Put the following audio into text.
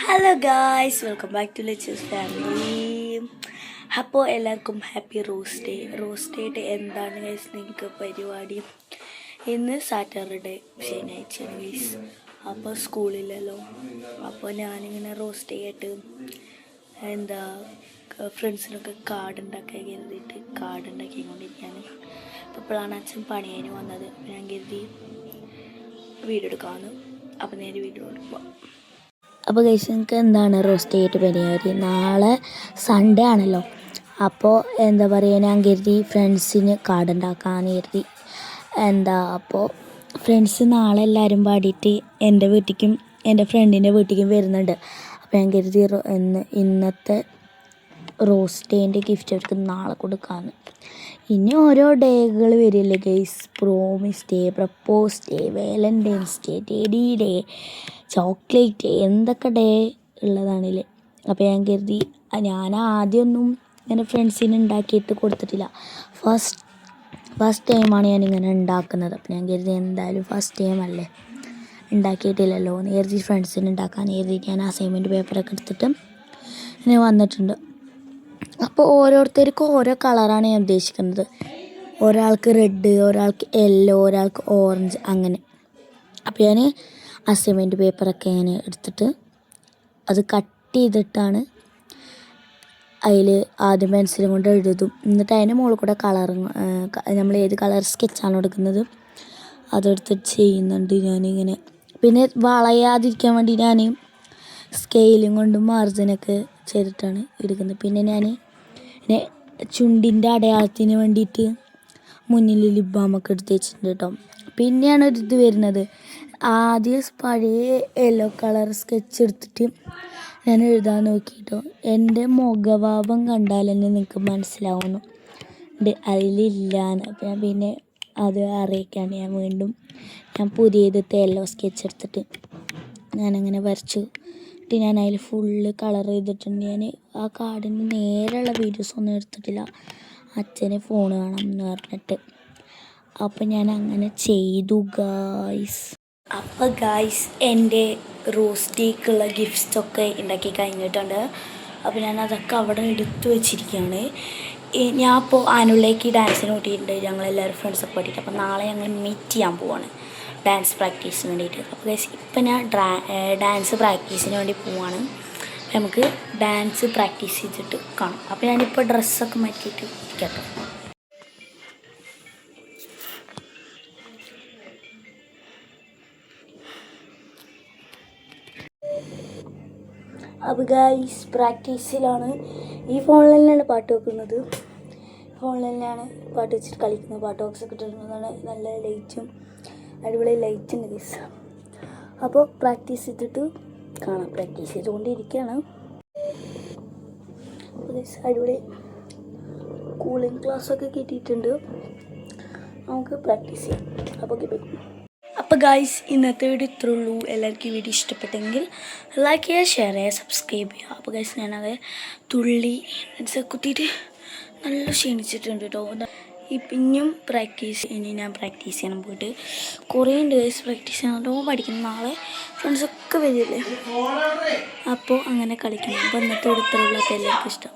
Hello guys, welcome back to ലെച്ചസ് family. അപ്പോൾ എല്ലാവർക്കും ഹാപ്പി റോസ്റ്റ് ഡേ എന്താണ് ഗൈസ് നിങ്ങൾക്ക് പരിപാടി? ഇന്ന് സാറ്റർഡേ, ശനിയാഴ്ചയാണ് ഗൈസ്. അപ്പോൾ സ്കൂളില്ലല്ലോ. അപ്പോൾ ഞാനിങ്ങനെ റോസ്റ്റ് ചെയ്തിട്ട് ഫ്രണ്ട്സിനൊക്കെ കാർഡ് ഉണ്ടാക്കാൻ കരുതിയിട്ട് കാർഡ് ഉണ്ടാക്കിക്കൊണ്ടിരിക്കുകയാണ്. അപ്പോൾ ഇപ്പോഴാണ് അച്ഛൻ പണി കഴിഞ്ഞ് വന്നത്. ഞാൻ കരുതി വീഡിയോ എടുക്കാമെന്ന്. അപ്പോൾ നേരെ വീഡിയോ എടുക്കുക. അപ്പോൾ ഗൈസ്, നിങ്ങൾക്ക് എന്താണ് റോസ്റ്റ് ചെയ്തിട്ട് പരിപാടി? നാളെ സൺഡേ ആണല്ലോ. അപ്പോൾ ഞാൻ കരുതി ഫ്രണ്ട്സിന് കാർഡ് ഉണ്ടാക്കാമെന്ന് കരുതി. അപ്പോൾ ഫ്രണ്ട്സ് നാളെ എല്ലാവരും പാടിയിട്ട് എൻ്റെ വീട്ടിലേക്കും എൻ്റെ ഫ്രണ്ടിൻ്റെ വീട്ടിലേക്കും വരുന്നുണ്ട്. അപ്പോൾ ഞാൻ കരുതി ഇന്നത്തെ റോസ്റ്റ് ഡേൻ്റെ ഗിഫ്റ്റ് അവർക്ക് നാളെ കൊടുക്കാമെന്ന്. ഇനി ഓരോ ഡേകൾ വരില്ലേ guys? Promise day, propose day, Valentine's day, teddy day, chocolate day, എന്തൊക്കെ ഡേ ഉള്ളതാണില്ലേ. അപ്പോൾ ഞാൻ കരുതി ഞാൻ ആദ്യമൊന്നും ഇങ്ങനെ ഫ്രണ്ട്സിന് ഉണ്ടാക്കിയിട്ട് കൊടുത്തിട്ടില്ല. ഫസ്റ്റ് ടൈമാണ് ഞാനിങ്ങനെ ഉണ്ടാക്കുന്നത്. അപ്പോൾ ഞാൻ കരുതി എന്തായാലും ഫസ്റ്റ് ടൈം അല്ലേ, ഉണ്ടാക്കിയിട്ടില്ലല്ലോ എന്ന് കരുതി ഫ്രണ്ട്സിന് ഉണ്ടാക്കാൻ കരുതിയിട്ട് ഞാൻ അസൈൻമെൻറ്റ് പേപ്പറൊക്കെ എടുത്തിട്ട് ഇങ്ങനെ വന്നിട്ടുണ്ട്. അപ്പോൾ ഓരോരുത്തർക്കും ഓരോ കളറാണ് ഞാൻ ഉദ്ദേശിക്കുന്നത്. ഒരാൾക്ക് റെഡ്, ഒരാൾക്ക് യെല്ലോ, ഒരാൾക്ക് ഓറഞ്ച്, അങ്ങനെ. അപ്പോൾ ഞാൻ അസൈൻമെൻറ്റ് പേപ്പറൊക്കെ ഞാൻ എടുത്തിട്ട് അത് കട്ട് ചെയ്തിട്ടാണ് അതിൽ ആദ്യം പെൻസിലും കൊണ്ട് എഴുതും. എന്നിട്ട് അതിൻ്റെ മുകളിൽ കൂടെ നമ്മൾ ഏത് കളർ സ്കെച്ചാണ് എടുക്കുന്നത് അതെടുത്തിട്ട് ചെയ്യുന്നുണ്ട് ഞാനിങ്ങനെ. പിന്നെ വളയാതിരിക്കാൻ വേണ്ടി ഞാൻ സ്കെയിലും കൊണ്ട് മാർജിനൊക്കെ ചെയ്തിട്ടാണ് എടുക്കുന്നത്. പിന്നെ ഞാൻ ചുണ്ടിൻ്റെ അടയാളത്തിന് വേണ്ടിയിട്ട് മുന്നിൽ ലിപ് ബാമൊക്കെ എടുത്ത് വെച്ചിട്ടുണ്ട് കേട്ടോ. പിന്നെയാണ് ഒരിത് വരുന്നത്. ആദ്യം പഴയ യെല്ലോ കളർ സ്കെച്ച് എടുത്തിട്ട് ഞാൻ എഴുതാൻ നോക്കിയിട്ടോ. എൻ്റെ മുഖഭാവം കണ്ടാൽ തന്നെ നിങ്ങൾക്ക് മനസ്സിലാവുന്നു അതിലില്ലാന്ന്. അപ്പോൾ ഞാൻ പിന്നെ അത് അറിയിക്കാണ്ട് ഞാൻ പുതിയതത്തെ യെല്ലോ സ്കെച്ച് എടുത്തിട്ട് ഞാനങ്ങനെ വരച്ചു. ഞാൻ അതിൽ ഫുള്ള് കളർ ചെയ്തിട്ടുണ്ട്. ഞാൻ ആ കാർഡിന് നേരെയുള്ള വീഡിയോസൊന്നും എടുത്തിട്ടില്ല, അച്ഛന് ഫോൺ വേണം എന്ന് പറഞ്ഞിട്ട്. അപ്പം ഞാൻ അങ്ങനെ ചെയ്തു ഗായ്സ്. അപ്പോൾ ഗായ്സ്, എൻ്റെ റോസ്റ്റേക്കുള്ള ഗിഫ്റ്റ്സൊക്കെ ഉണ്ടാക്കി കഴിഞ്ഞിട്ടുണ്ട്. അപ്പോൾ ഞാൻ അതൊക്കെ അവിടെ എടുത്തു വെച്ചിരിക്കുകയാണ്. ഞാൻ ഇപ്പോൾ ആനുവലിലേക്ക് ഡാൻസിന് കൂട്ടിയിട്ടുണ്ട്. ഞങ്ങളെല്ലാവരും ഫ്രണ്ട്സൊക്കെ പാടിയിട്ട്. അപ്പോൾ നാളെ ഞങ്ങൾ മീറ്റ് ചെയ്യാൻ പോവാണ് ഡാൻസ് പ്രാക്ടീസിന് വേണ്ടിയിട്ട്. അപ്പോൾ ഗൈസ്, ഇപ്പം ഞാൻ ഡാൻസ് പ്രാക്ടീസിന് വേണ്ടി പോവാണ്. നമുക്ക് ഡാൻസ് പ്രാക്ടീസ് ചെയ്തിട്ട് കാണാം. അപ്പോൾ ഞാനിപ്പോൾ ഡ്രസ്സൊക്കെ മാറ്റിയിട്ട് ഇരിക്കട്ടെ. അപ്പോൾ ഗൈസ്, പ്രാക്ടീസിലാണ്. ഈ ഫോണിൽ തന്നെയാണ് പാട്ട് വെക്കുന്നത്. ഫോണിൽ തന്നെയാണ് പാട്ട് വെച്ചിട്ട് കളിക്കുന്നത്. പാട്ട് ബോക്സൊക്കെ ഇട്ടിരുന്നതാണ്. നല്ല ലൈറ്റും അടിപൊളി ലൈറ്റുണ്ട് ഗൈസ്. അപ്പോൾ പ്രാക്ടീസ് ചെയ്തിട്ട് കാണാം. പ്രാക്ടീസ് ചെയ്തുകൊണ്ടിരിക്കുകയാണ്. അടിപൊളി കൂളിംഗ് ക്ലാസ്സൊക്കെ കിട്ടിയിട്ടുണ്ട്. നമുക്ക് പ്രാക്ടീസ് ചെയ്യാം. അപ്പോൾ ഗൈസ്, ഇന്നത്തെ വീഡിയോ ഇത്രേ ഉള്ളൂ. എല്ലാവർക്കും ഈ വീഡിയോ ഇഷ്ടപ്പെട്ടെങ്കിൽ ലൈക്ക് ചെയ്യുക, ഷെയർ ചെയ്യുക, സബ്സ്ക്രൈബ് ചെയ്യുക. അപ്പോൾ ഗൈസ്, ഞാനത് തുള്ളി കുത്തിയിട്ട് നല്ല ക്ഷീണിച്ചിട്ടുണ്ട് കേട്ടോ. ഇനിയും ഞാൻ പ്രാക്ടീസ് ചെയ്യണം പോയിട്ട്. കുറേ ഉണ്ട് ഗൈസ് പ്രാക്ടീസ് ചെയ്യാനോ പഠിക്കണം. നാളെ ഫ്രണ്ട്സൊക്കെ വരില്ലേ, അപ്പോൾ അങ്ങനെ കളിക്കണം. അപ്പോൾ ഇന്നത്തെ ഇത്രയുള്ള എല്ലാവർക്കും ഇഷ്ടം.